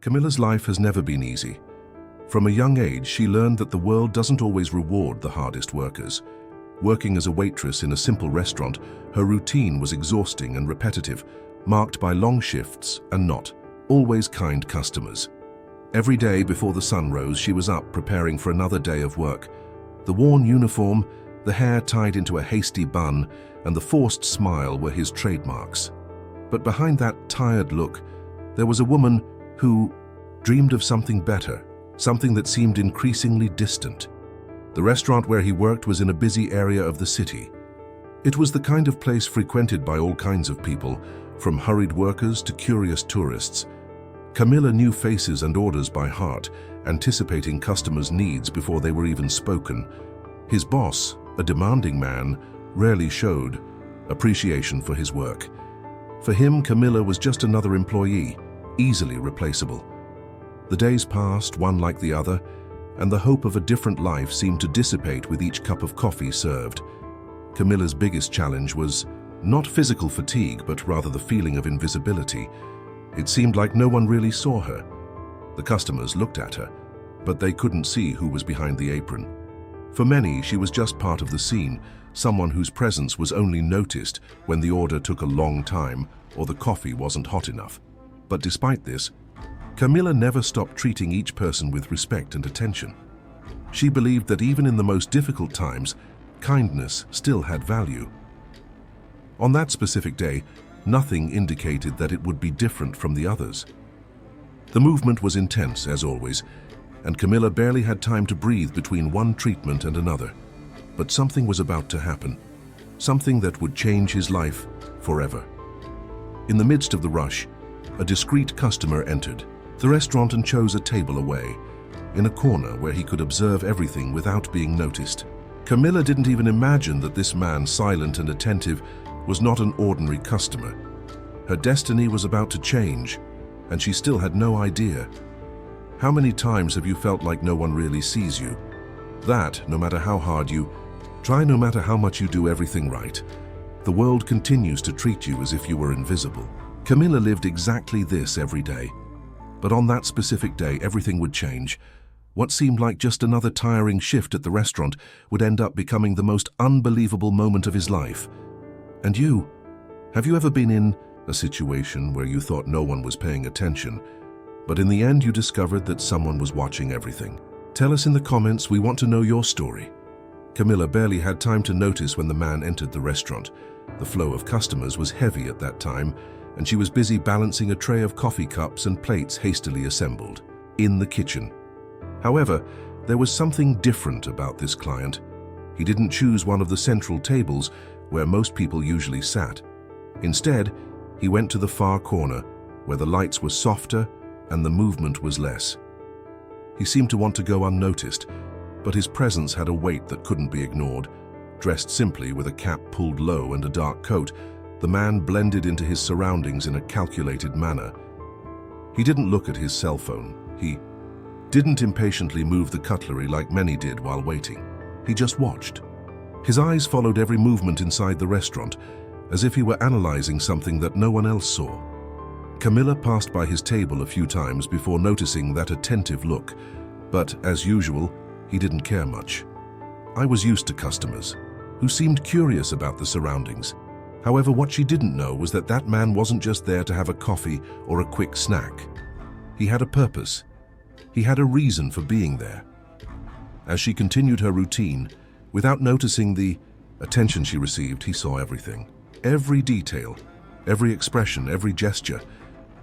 Camilla's life has never been easy. From a young age, she learned that the world doesn't always reward the hardest workers. Working as a waitress in a simple restaurant, her routine was exhausting and repetitive, marked by long shifts and not always kind customers. Every day before the sun rose, she was up preparing for another day of work. The worn uniform, the hair tied into a hasty bun, and the forced smile were his trademarks. But behind that tired look, there was a woman who dreamed of something better, something that seemed increasingly distant. The restaurant where he worked was in a busy area of the city. It was the kind of place frequented by all kinds of people, from hurried workers to curious tourists. Camilla knew faces and orders by heart, anticipating customers' needs before they were even spoken. His boss, a demanding man, rarely showed appreciation for his work. For him, Camilla was just another employee, easily replaceable. The days passed, one like the other, and the hope of a different life seemed to dissipate with each cup of coffee served. Camilla's biggest challenge was not physical fatigue, but rather the feeling of invisibility. It seemed like no one really saw her. The customers looked at her, but they couldn't see who was behind the apron. For many, she was just part of the scene, someone whose presence was only noticed when the order took a long time or the coffee wasn't hot enough. But despite this, Camilla never stopped treating each person with respect and attention. She believed that even in the most difficult times, kindness still had value. On that specific day, nothing indicated that it would be different from the others. The movement was intense, as always, and Camilla barely had time to breathe between one treatment and another. But something was about to happen, something that would change his life forever. In the midst of the rush, a discreet customer entered the restaurant and chose a table away, in a corner where he could observe everything without being noticed. Camilla didn't even imagine that this man, silent and attentive, was not an ordinary customer. Her destiny was about to change, and she still had no idea. How many times have you felt like no one really sees you? That, no matter how hard you try, no matter how much you do everything right, the world continues to treat you as if you were invisible. Camilla lived exactly this every day. But on that specific day, everything would change. What seemed like just another tiring shift at the restaurant would end up becoming the most unbelievable moment of his life. And you? Have you ever been in a situation where you thought no one was paying attention, but in the end you discovered that someone was watching everything? Tell us in the comments, we want to know your story. Camilla barely had time to notice when the man entered the restaurant. The flow of customers was heavy at that time, and she was busy balancing a tray of coffee cups and plates hastily assembled in the kitchen. However, there was something different about this client. He didn't choose one of the central tables where most people usually sat. Instead, he went to the far corner, where the lights were softer and the movement was less. He seemed to want to go unnoticed, but his presence had a weight that couldn't be ignored. Dressed simply with a cap pulled low and a dark coat, the man blended into his surroundings in a calculated manner. He didn't look at his cell phone. He didn't impatiently move the cutlery like many did while waiting. He just watched. His eyes followed every movement inside the restaurant, as if he were analyzing something that no one else saw. Camilla passed by his table a few times before noticing that attentive look, but as usual, he didn't care much. I was used to customers who seemed curious about the surroundings. However, what she didn't know was that that man wasn't just there to have a coffee or a quick snack. He had a purpose. He had a reason for being there. As she continued her routine, without noticing the attention she received, he saw everything. Every detail, every expression, every gesture.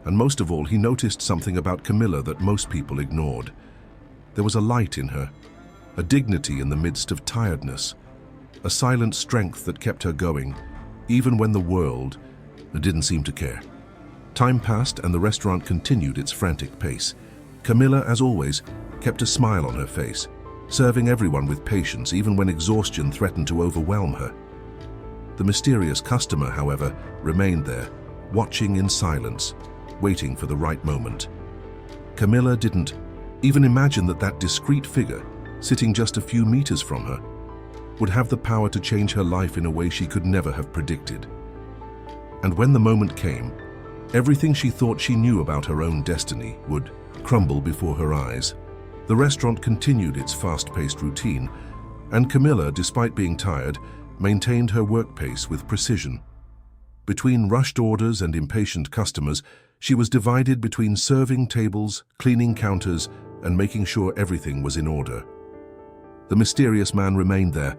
And most of all, he noticed something about Camilla that most people ignored. There was a light in her, a dignity in the midst of tiredness, a silent strength that kept her going, even when the world didn't seem to care. Time passed and the restaurant continued its frantic pace. Camilla, as always, kept a smile on her face, serving everyone with patience even when exhaustion threatened to overwhelm her. The mysterious customer, however, remained there, watching in silence, waiting for the right moment. Camilla didn't even imagine that that discreet figure, sitting just a few meters from her, would have the power to change her life in a way she could never have predicted. And when the moment came, everything she thought she knew about her own destiny would crumble before her eyes. The restaurant continued its fast-paced routine, and Camilla, despite being tired, maintained her work pace with precision. Between rushed orders and impatient customers, she was divided between serving tables, cleaning counters, and making sure everything was in order. The mysterious man remained there,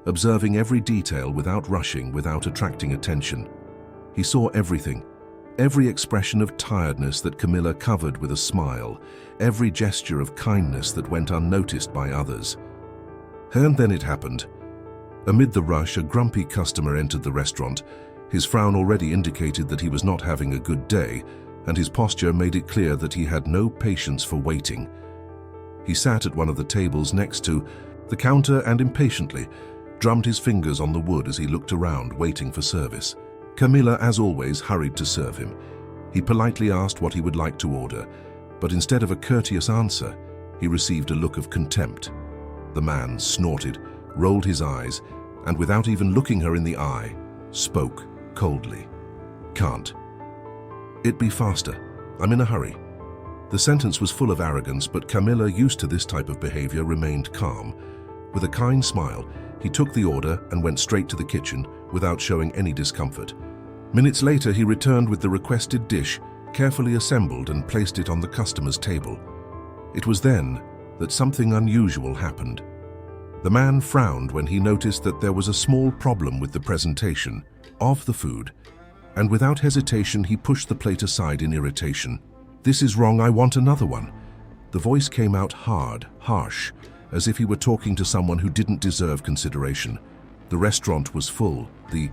observing every detail without rushing, without attracting attention. He saw everything, every expression of tiredness that Camilla covered with a smile, every gesture of kindness that went unnoticed by others. And then it happened. Amid the rush, a grumpy customer entered the restaurant. His frown already indicated that he was not having a good day, and his posture made it clear that he had no patience for waiting. He sat at one of the tables next to the counter and impatiently drummed his fingers on the wood as he looked around, waiting for service. Camilla, as always, hurried to serve him. He politely asked what he would like to order, but instead of a courteous answer, he received a look of contempt. The man snorted, rolled his eyes, and without even looking her in the eye, spoke coldly. "Can't. It be faster. I'm in a hurry." The sentence was full of arrogance, but Camilla, used to this type of behavior, remained calm. With a kind smile, he took the order and went straight to the kitchen without showing any discomfort. Minutes later, he returned with the requested dish, carefully assembled, and placed it on the customer's table. It was then that something unusual happened. The man frowned when he noticed that there was a small problem with the presentation of the food, and without hesitation he pushed the plate aside in irritation. "This is wrong, I want another one." The voice came out hard, harsh, as if he were talking to someone who didn't deserve consideration. The restaurant was full. The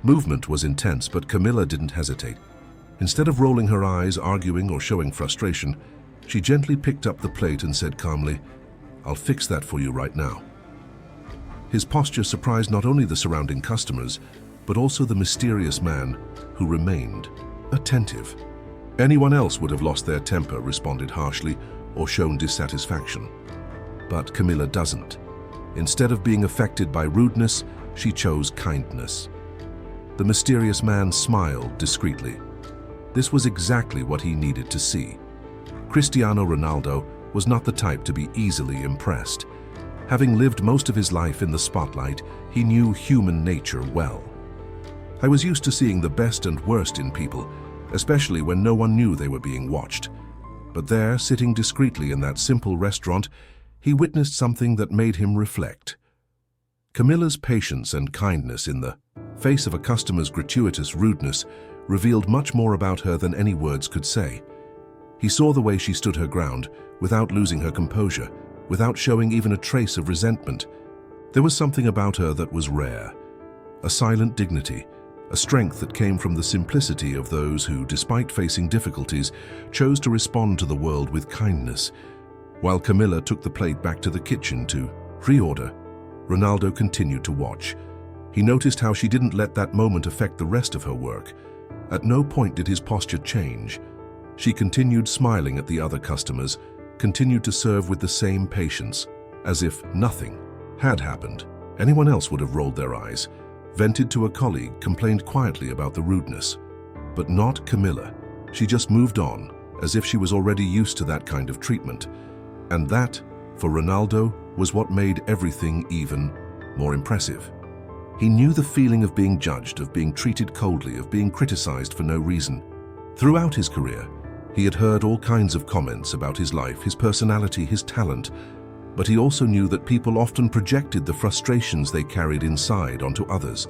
movement was intense, but Camilla didn't hesitate. Instead of rolling her eyes, arguing, or showing frustration, she gently picked up the plate and said calmly, "I'll fix that for you right now." His posture surprised not only the surrounding customers, but also the mysterious man, who remained attentive. Anyone else would have lost their temper, responded harshly, or shown dissatisfaction. But Camilla doesn't. Instead of being affected by rudeness, she chose kindness. The mysterious man smiled discreetly. This was exactly what he needed to see. Cristiano Ronaldo was not the type to be easily impressed. Having lived most of his life in the spotlight, he knew human nature well. "I was used to seeing the best and worst in people, especially when no one knew they were being watched. But there, sitting discreetly in that simple restaurant, he witnessed something that made him reflect. Camilla's patience and kindness in the face of a customer's gratuitous rudeness revealed much more about her than any words could say. He saw the way she stood her ground, without losing her composure, without showing even a trace of resentment. There was something about her that was rare, a silent dignity, a strength that came from the simplicity of those who, despite facing difficulties, chose to respond to the world with kindness. While Camilla took the plate back to the kitchen to reorder, Ronaldo continued to watch. He noticed how she didn't let that moment affect the rest of her work. At no point did his posture change. She continued smiling at the other customers, continued to serve with the same patience, as if nothing had happened. Anyone else would have rolled their eyes, vented to a colleague, complained quietly about the rudeness. But not Camilla. She just moved on, as if she was already used to that kind of treatment. And that, for Ronaldo, was what made everything even more impressive. He knew the feeling of being judged, of being treated coldly, of being criticized for no reason. Throughout his career, he had heard all kinds of comments about his life, his personality, his talent, but he also knew that people often projected the frustrations they carried inside onto others.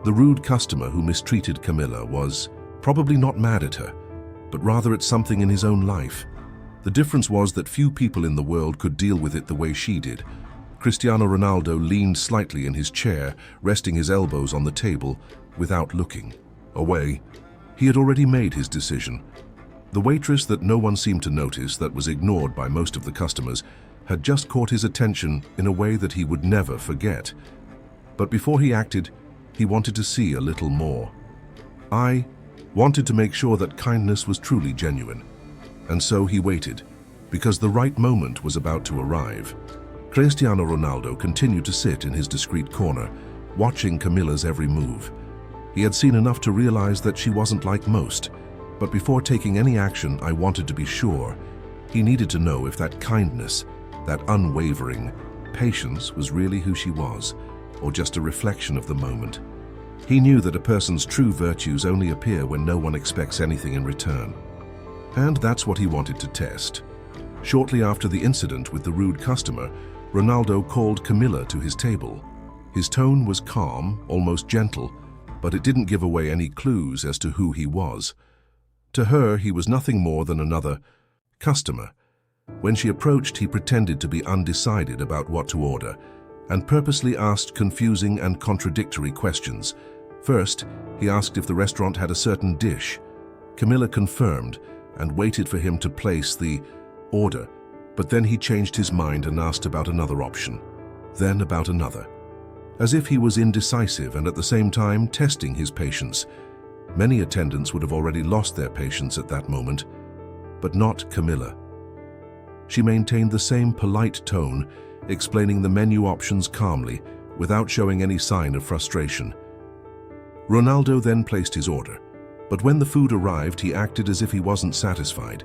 The rude customer who mistreated Camilla was probably not mad at her, but rather at something in his own life. The difference was that few people in the world could deal with it the way she did. Cristiano Ronaldo leaned slightly in his chair, resting his elbows on the table, without looking away. He had already made his decision. The waitress that no one seemed to notice, that was ignored by most of the customers, had just caught his attention in a way that he would never forget. But before he acted, he wanted to see a little more. I wanted to make sure that kindness was truly genuine. And so he waited, because the right moment was about to arrive. Cristiano Ronaldo continued to sit in his discreet corner, watching Camilla's every move. He had seen enough to realize that she wasn't like most, but before taking any action, I wanted to be sure. He needed to know if that kindness, that unwavering patience was really who she was, or just a reflection of the moment. He knew that a person's true virtues only appear when no one expects anything in return. And that's what he wanted to test. Shortly after the incident with the rude customer, Ronaldo called Camilla to his table. His tone was calm, almost gentle, but it didn't give away any clues as to who he was. To her, he was nothing more than another customer. When she approached, he pretended to be undecided about what to order, and purposely asked confusing and contradictory questions. First, he asked if the restaurant had a certain dish. Camilla confirmed and waited for him to place the order, but then he changed his mind and asked about another option, then about another. As if he was indecisive and at the same time testing his patience. Many attendants would have already lost their patience at that moment, but not Camilla. She maintained the same polite tone, explaining the menu options calmly, without showing any sign of frustration. Ronaldo then placed his order, but when the food arrived, he acted as if he wasn't satisfied.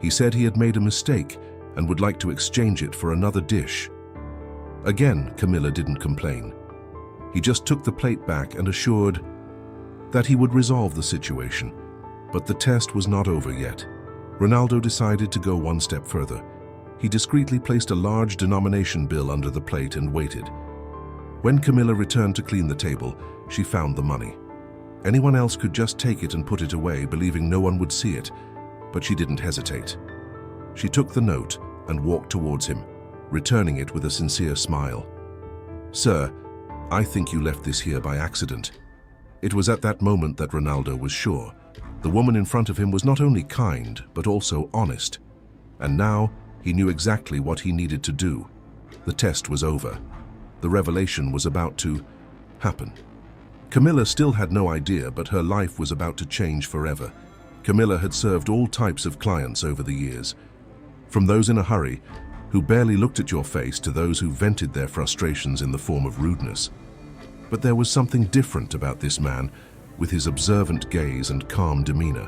He said he had made a mistake and would like to exchange it for another dish. Again, Camilla didn't complain. He just took the plate back and assured that he would resolve the situation. But the test was not over yet. Ronaldo decided to go one step further. He discreetly placed a large denomination bill under the plate and waited. When Camilla returned to clean the table, she found the money. Anyone else could just take it and put it away, believing no one would see it, but she didn't hesitate. She took the note and walked towards him, returning it with a sincere smile. "Sir, I think you left this here by accident." It was at that moment that Ronaldo was sure. The woman in front of him was not only kind, but also honest. And now he knew exactly what he needed to do. The test was over. The revelation was about to happen. Camilla still had no idea, but her life was about to change forever. Camilla had served all types of clients over the years, from those in a hurry, who barely looked at your face, to those who vented their frustrations in the form of rudeness. But there was something different about this man, with his observant gaze and calm demeanor.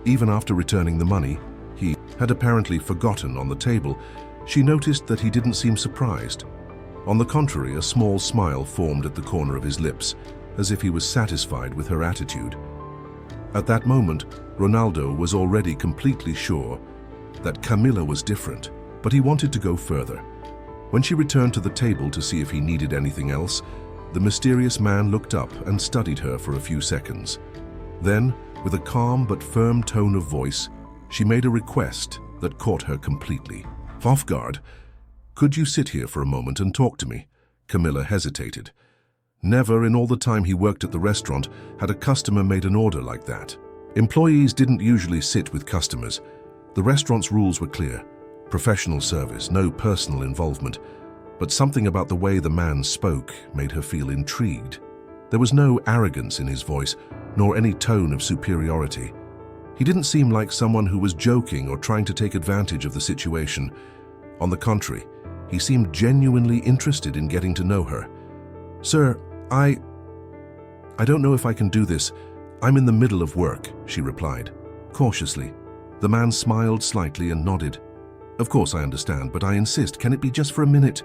Even after returning the money, he had apparently forgotten on the table. She noticed that he didn't seem surprised. On the contrary, a small smile formed at the corner of his lips, as if he was satisfied with her attitude. At that moment, Ronaldo was already completely sure that Camilla was different, but he wanted to go further. When she returned to the table to see if he needed anything else, the mysterious man looked up and studied her for a few seconds. Then, with a calm but firm tone of voice, she made a request that caught her completely. Off guard, "Could you sit here for a moment and talk to me?" Camilla hesitated. Never in all the time he worked at the restaurant had a customer made an order like that. Employees didn't usually sit with customers. The restaurant's rules were clear: professional service, no personal involvement. But something about the way the man spoke made her feel intrigued. There was no arrogance in his voice, nor any tone of superiority. He didn't seem like someone who was joking or trying to take advantage of the situation. On the contrary, he seemed genuinely interested in getting to know her. "Sir, I don't know if I can do this. I'm in the middle of work," she replied, cautiously. The man smiled slightly and nodded. "Of course I understand, but I insist. Can it be just for a minute?"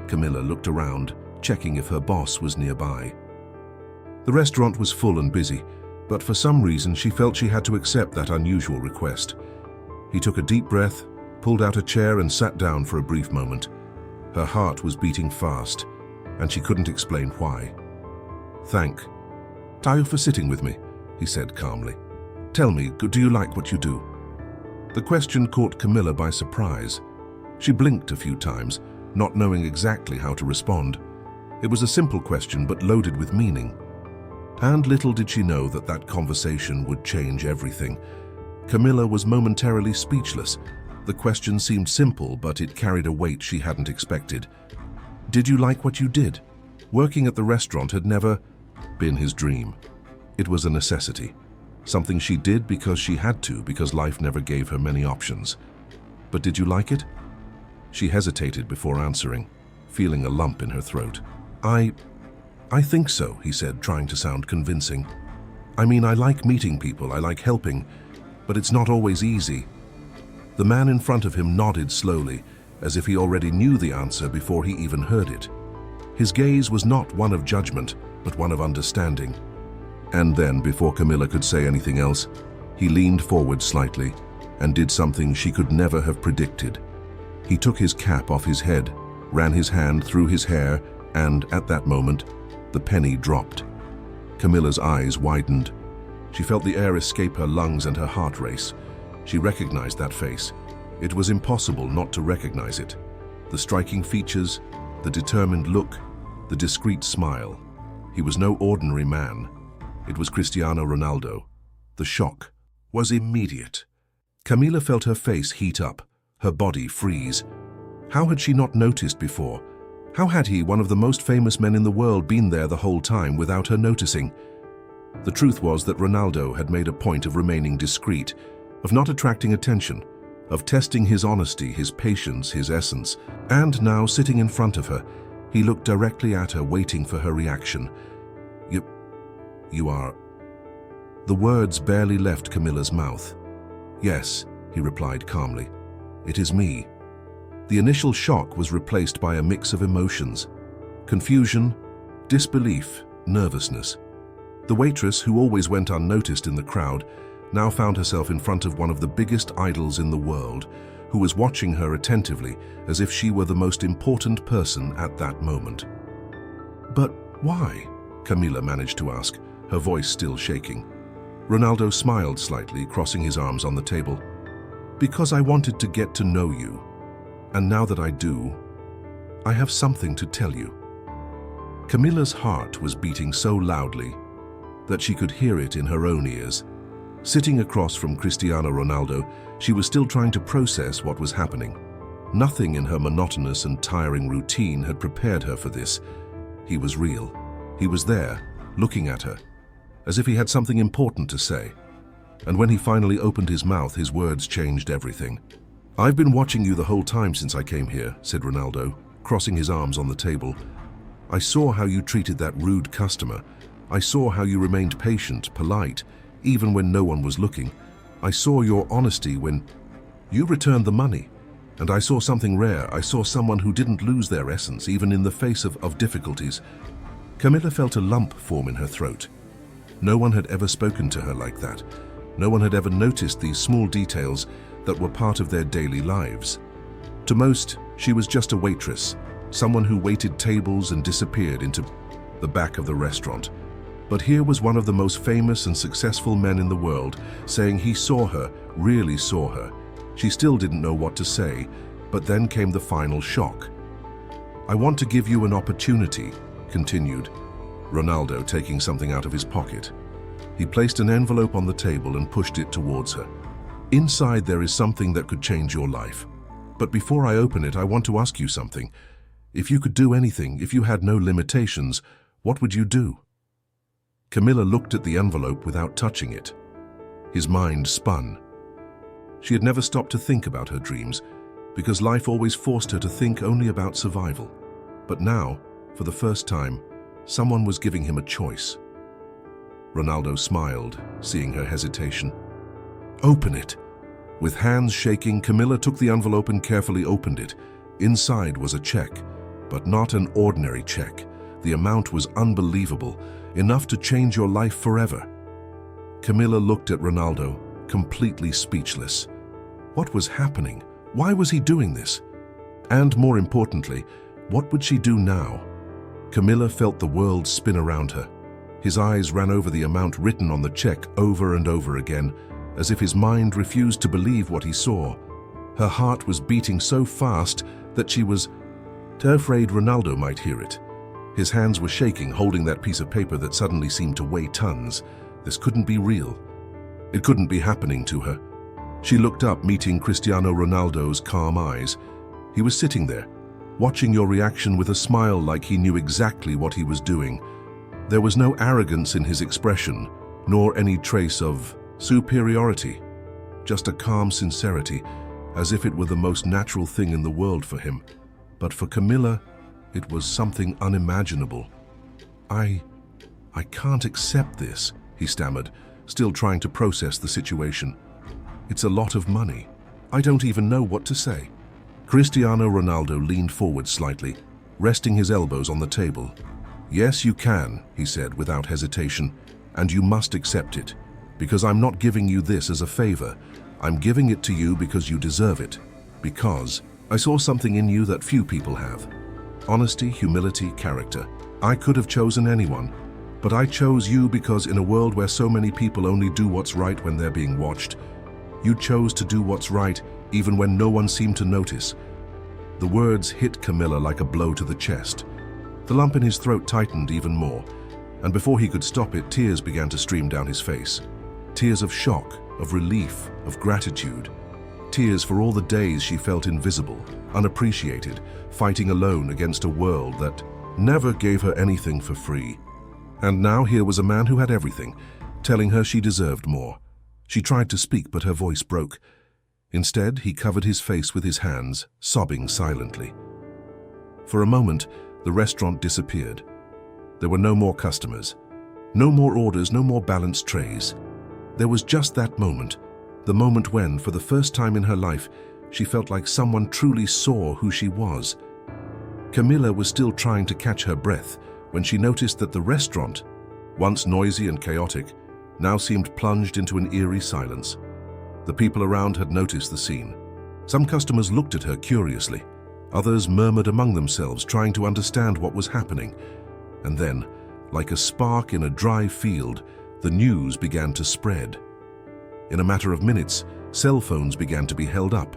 Camilla looked around, checking if her boss was nearby. The restaurant was full and busy, but for some reason she felt she had to accept that unusual request. He took a deep breath, pulled out a chair and sat down for a brief moment. Her heart was beating fast, and she couldn't explain why. "Thank you for sitting with me," he said calmly. "Tell me, do you like what you do?" The question caught Camilla by surprise. She blinked a few times, not knowing exactly how to respond. It was a simple question, but loaded with meaning. And little did she know that that conversation would change everything. Camilla was momentarily speechless. The question seemed simple, but it carried a weight she hadn't expected. Did you like what you did? Working at the restaurant had never been his dream. It was a necessity. Something she did because she had to, because life never gave her many options. But did you like it? She hesitated before answering, feeling a lump in her throat. I think so, he said, trying to sound convincing. I mean, I like meeting people, I like helping, but it's not always easy. The man in front of him nodded slowly, as if he already knew the answer before he even heard it. His gaze was not one of judgment, but one of understanding. And then, before Camilla could say anything else, he leaned forward slightly and did something she could never have predicted. He took his cap off his head, ran his hand through his hair, and at that moment, the penny dropped. Camilla's eyes widened. She felt the air escape her lungs and her heart race. She recognized that face. It was impossible not to recognize it. The striking features, the determined look, the discreet smile. He was no ordinary man. It was Cristiano Ronaldo. The shock was immediate. Camilla felt her face heat up, her body freeze. How had she not noticed before? How had he, one of the most famous men in the world, been there the whole time without her noticing? The truth was that Ronaldo had made a point of remaining discreet, of not attracting attention, of testing his honesty, his patience, his essence. And now, sitting in front of her, he looked directly at her, waiting for her reaction. You are... The words barely left Camilla's mouth. Yes, he replied calmly. It is me. The initial shock was replaced by a mix of emotions. Confusion, disbelief, nervousness. The waitress, who always went unnoticed in the crowd, now found herself in front of one of the biggest idols in the world, who was watching her attentively as if she were the most important person at that moment. But why? Camilla managed to ask, her voice still shaking. Ronaldo smiled slightly, crossing his arms on the table. Because I wanted to get to know you. And now that I do, I have something to tell you. Camilla's heart was beating so loudly that she could hear it in her own ears. Sitting across from Cristiano Ronaldo, she was still trying to process what was happening. Nothing in her monotonous and tiring routine had prepared her for this. He was real. He was there, looking at her, as if he had something important to say. And when he finally opened his mouth, his words changed everything. I've been watching you the whole time since I came here, said Ronaldo, crossing his arms on the table. I saw how you treated that rude customer. I saw how you remained patient, polite, even when no one was looking. I saw your honesty when you returned the money. And I saw something rare. I saw someone who didn't lose their essence, even in the face of difficulties. Camilla felt a lump form in her throat. No one had ever spoken to her like that. No one had ever noticed these small details that were part of their daily lives. To most, she was just a waitress, someone who waited tables and disappeared into the back of the restaurant. But here was one of the most famous and successful men in the world saying he saw her, really saw her. She still didn't know what to say, but then came the final shock. I want to give you an opportunity, continued Ronaldo, taking something out of his pocket. He placed an envelope on the table and pushed it towards her. Inside there is something that could change your life. But before I open it, I want to ask you something. If you could do anything, if you had no limitations, what would you do? Camilla looked at the envelope without touching it. His mind spun. She had never stopped to think about her dreams, because life always forced her to think only about survival. But now, for the first time, someone was giving him a choice. Ronaldo smiled, seeing her hesitation. Open it. With hands shaking, Camilla took the envelope and carefully opened it. Inside was a check, but not an ordinary check. The amount was unbelievable, enough to change your life forever. Camilla looked at Ronaldo, completely speechless. What was happening? Why was he doing this? And more importantly, what would she do now? Camilla felt the world spin around her. His eyes ran over the amount written on the check over and over again, as if his mind refused to believe what he saw. Her heart was beating so fast that she was afraid Ronaldo might hear it. His hands were shaking, holding that piece of paper that suddenly seemed to weigh tons. This couldn't be real. It couldn't be happening to her. She looked up, meeting Cristiano Ronaldo's calm eyes. He was sitting there, watching your reaction with a smile like he knew exactly what he was doing. There was no arrogance in his expression, nor any trace of superiority. Just a calm sincerity, as if it were the most natural thing in the world for him. But for Camilla, it was something unimaginable. I can't accept this, he stammered, still trying to process the situation. It's a lot of money. I don't even know what to say." Cristiano Ronaldo leaned forward slightly, resting his elbows on the table. "Yes, you can," he said without hesitation, "and you must accept it, because I'm not giving you this as a favor. I'm giving it to you because you deserve it, because I saw something in you that few people have. Honesty, humility, character. I could have chosen anyone, but I chose you because in a world where so many people only do what's right when they're being watched, you chose to do what's right even when no one seemed to notice." The words hit Camilla like a blow to the chest. The lump in his throat tightened even more, and before he could stop it, tears began to stream down his face. Tears of shock, of relief, of gratitude. Tears for all the days she felt invisible, unappreciated, fighting alone against a world that never gave her anything for free. And now here was a man who had everything, telling her she deserved more. She tried to speak, but her voice broke. Instead, he covered his face with his hands, sobbing silently. For a moment, the restaurant disappeared. There were no more customers, no more orders, no more balanced trays. There was just that moment, the moment when, for the first time in her life, she felt like someone truly saw who she was. Camilla was still trying to catch her breath when she noticed that the restaurant, once noisy and chaotic, now seemed plunged into an eerie silence. The people around had noticed the scene. Some customers looked at her curiously. Others murmured among themselves, trying to understand what was happening. And then, like a spark in a dry field, the news began to spread. In a matter of minutes, cell phones began to be held up.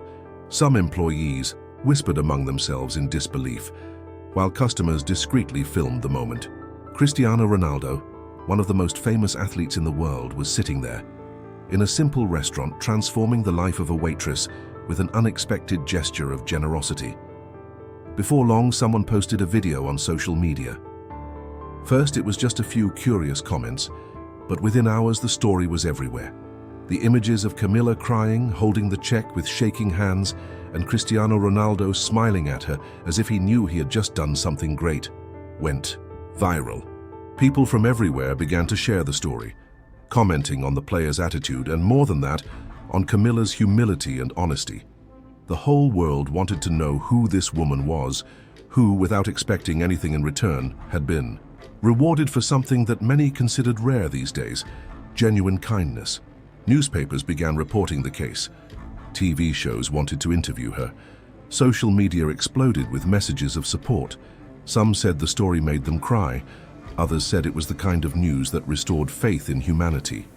Some employees whispered among themselves in disbelief, while customers discreetly filmed the moment. Cristiano Ronaldo, one of the most famous athletes in the world, was sitting there, in a simple restaurant, transforming the life of a waitress with an unexpected gesture of generosity. Before long, someone posted a video on social media. First, it was just a few curious comments, but within hours the story was everywhere. The images of Camilla crying, holding the check with shaking hands, and Cristiano Ronaldo smiling at her as if he knew he had just done something great, went viral. People from everywhere began to share the story, commenting on the player's attitude and, more than that, on Camilla's humility and honesty. The whole world wanted to know who this woman was, who, without expecting anything in return, had been rewarded for something that many considered rare these days: genuine kindness. Newspapers began reporting the case. TV shows wanted to interview her. Social media exploded with messages of support. Some said the story made them cry. Others said it was the kind of news that restored faith in humanity.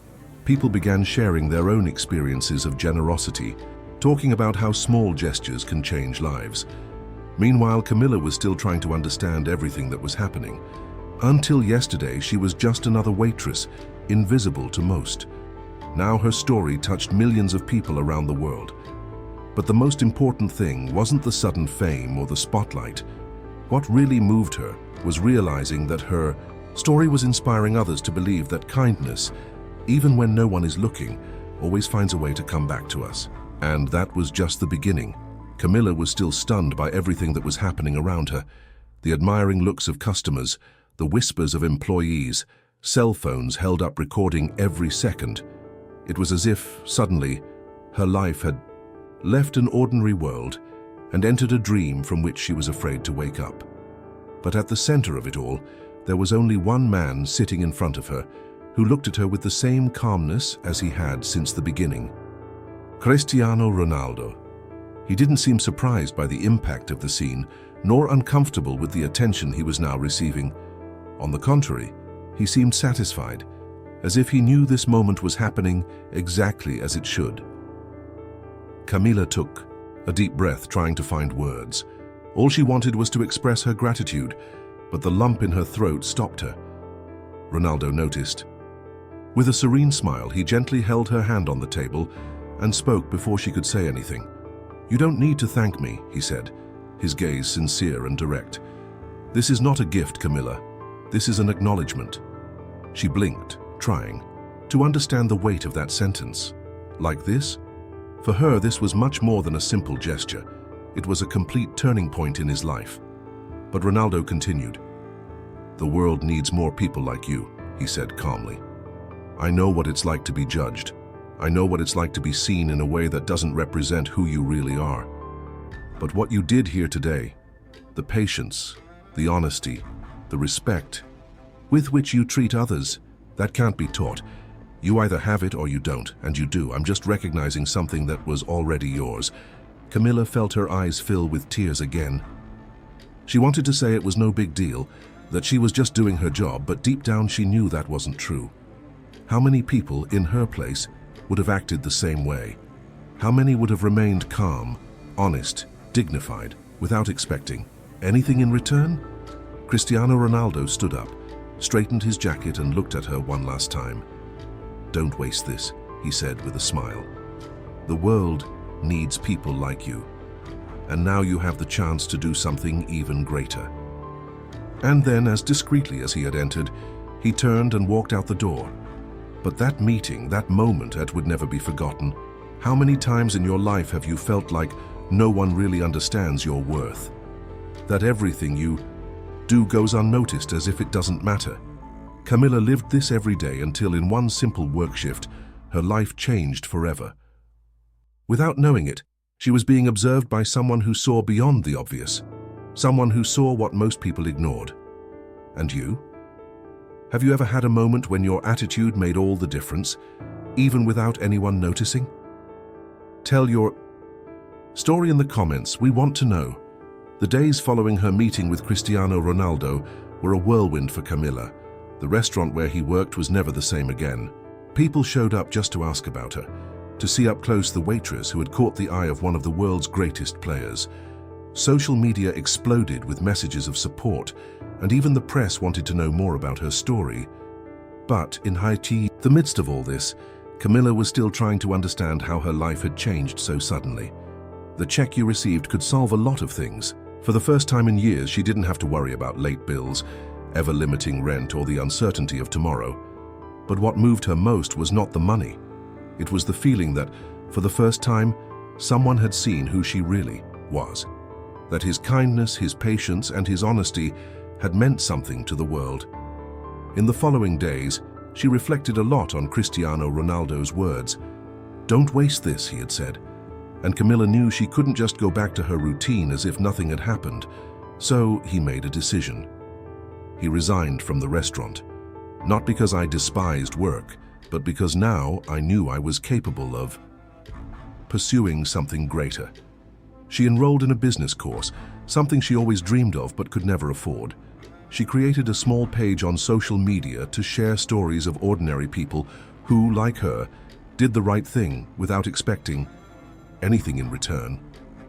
People began sharing their own experiences of generosity, talking about how small gestures can change lives. Meanwhile, Camilla was still trying to understand everything that was happening. Until yesterday, she was just another waitress, invisible to most. Now her story touched millions of people around the world. But the most important thing wasn't the sudden fame or the spotlight. What really moved her was realizing that her story was inspiring others to believe that kindness, even when no one is looking, always finds a way to come back to us. And that was just the beginning. Camilla was still stunned by everything that was happening around her. The admiring looks of customers, the whispers of employees, cell phones held up recording every second. It was as if, suddenly, her life had left an ordinary world and entered a dream from which she was afraid to wake up. But at the center of it all, there was only one man sitting in front of her, who looked at her with the same calmness as he had since the beginning. Cristiano Ronaldo. He didn't seem surprised by the impact of the scene, nor uncomfortable with the attention he was now receiving. On the contrary, he seemed satisfied, as if he knew this moment was happening exactly as it should. Camilla took a deep breath, trying to find words. All she wanted was to express her gratitude, but the lump in her throat stopped her. Ronaldo noticed. With a serene smile, he gently held her hand on the table and spoke before she could say anything. "You don't need to thank me," he said, his gaze sincere and direct. "This is not a gift, Camilla. This is an acknowledgement." She blinked, trying to understand the weight of that sentence. Like this? For her, this was much more than a simple gesture. It was a complete turning point in his life. But Ronaldo continued. "The world needs more people like you," he said calmly. "I know what it's like to be judged, I know what it's like to be seen in a way that doesn't represent who you really are. But what you did here today, the patience, the honesty, the respect with which you treat others, that can't be taught. You either have it or you don't, and you do. I'm just recognizing something that was already yours." Camilla felt her eyes fill with tears again. She wanted to say it was no big deal, that she was just doing her job, but deep down she knew that wasn't true. How many people in her place would have acted the same way? How many would have remained calm, honest, dignified, without expecting anything in return? Cristiano Ronaldo stood up, straightened his jacket and looked at her one last time. "Don't waste this," he said with a smile. "The world needs people like you, and now you have the chance to do something even greater." And then, as discreetly as he had entered, he turned and walked out the door. But that meeting, that moment, it would never be forgotten. How many times in your life have you felt like no one really understands your worth? That everything you do goes unnoticed, as if it doesn't matter? Camilla lived this every day until in one simple work shift, her life changed forever. Without knowing it, she was being observed by someone who saw beyond the obvious, someone who saw what most people ignored. And you? Have you ever had a moment when your attitude made all the difference, even without anyone noticing? Tell your story in the comments. We want to know. The days following her meeting with Cristiano Ronaldo were a whirlwind for Camilla. The restaurant where he worked was never the same again. People showed up just to ask about her, to see up close the waitress who had caught the eye of one of the world's greatest players. Social media exploded with messages of support, and even the press wanted to know more about her story. But in the midst of all this, Camilla was still trying to understand how her life had changed so suddenly. The check you received could solve a lot of things. For the first time in years, she didn't have to worry about late bills, ever-limiting rent, or the uncertainty of tomorrow. But what moved her most was not the money. It was the feeling that, for the first time, someone had seen who she really was. That his kindness, his patience, and his honesty had meant something to the world. In the following days, she reflected a lot on Cristiano Ronaldo's words. "Don't waste this," he had said. And Camilla knew she couldn't just go back to her routine as if nothing had happened. So he made a decision. He resigned from the restaurant. Not because I despised work, but because now I knew I was capable of pursuing something greater. She enrolled in a business course, something she always dreamed of but could never afford. She created a small page on social media to share stories of ordinary people who, like her, did the right thing without expecting anything in return.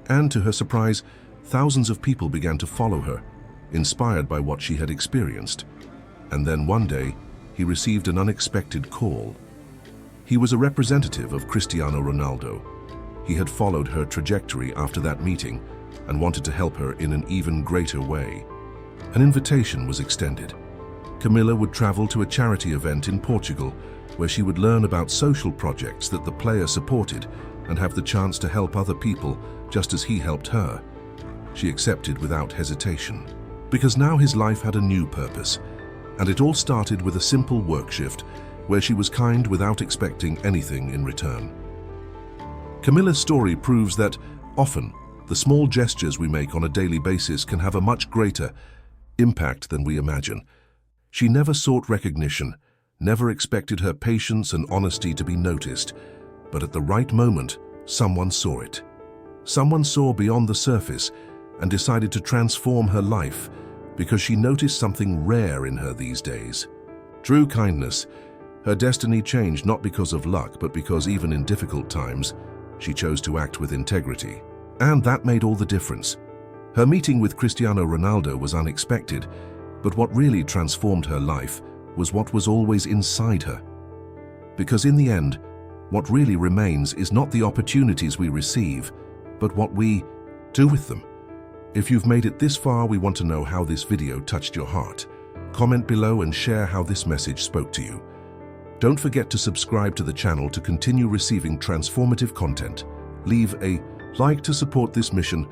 And to her surprise, thousands of people began to follow her, inspired by what she had experienced. And then one day, he received an unexpected call. He was a representative of Cristiano Ronaldo. He had followed her trajectory after that meeting and wanted to help her in an even greater way. An invitation was extended. Camilla would travel to a charity event in Portugal, where she would learn about social projects that the player supported and have the chance to help other people just as he helped her. She accepted without hesitation, because now his life had a new purpose, and it all started with a simple work shift where she was kind without expecting anything in return. Camilla's story proves that often the small gestures we make on a daily basis can have a much greater impact than we imagine. She never sought recognition, never expected her patience and honesty to be noticed, but at the right moment, someone saw it. Someone saw beyond the surface and decided to transform her life because she noticed something rare in her these days. True kindness. Her destiny changed not because of luck, but because even in difficult times, she chose to act with integrity. And that made all the difference. Her meeting with Cristiano Ronaldo was unexpected, but what really transformed her life was what was always inside her. Because in the end, what really remains is not the opportunities we receive, but what we do with them. If you've made it this far, we want to know how this video touched your heart. Comment below and share how this message spoke to you. Don't forget to subscribe to the channel to continue receiving transformative content. Leave a like to support this mission,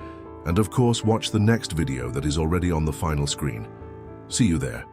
and of course watch the next video that is already on the final screen. See you there.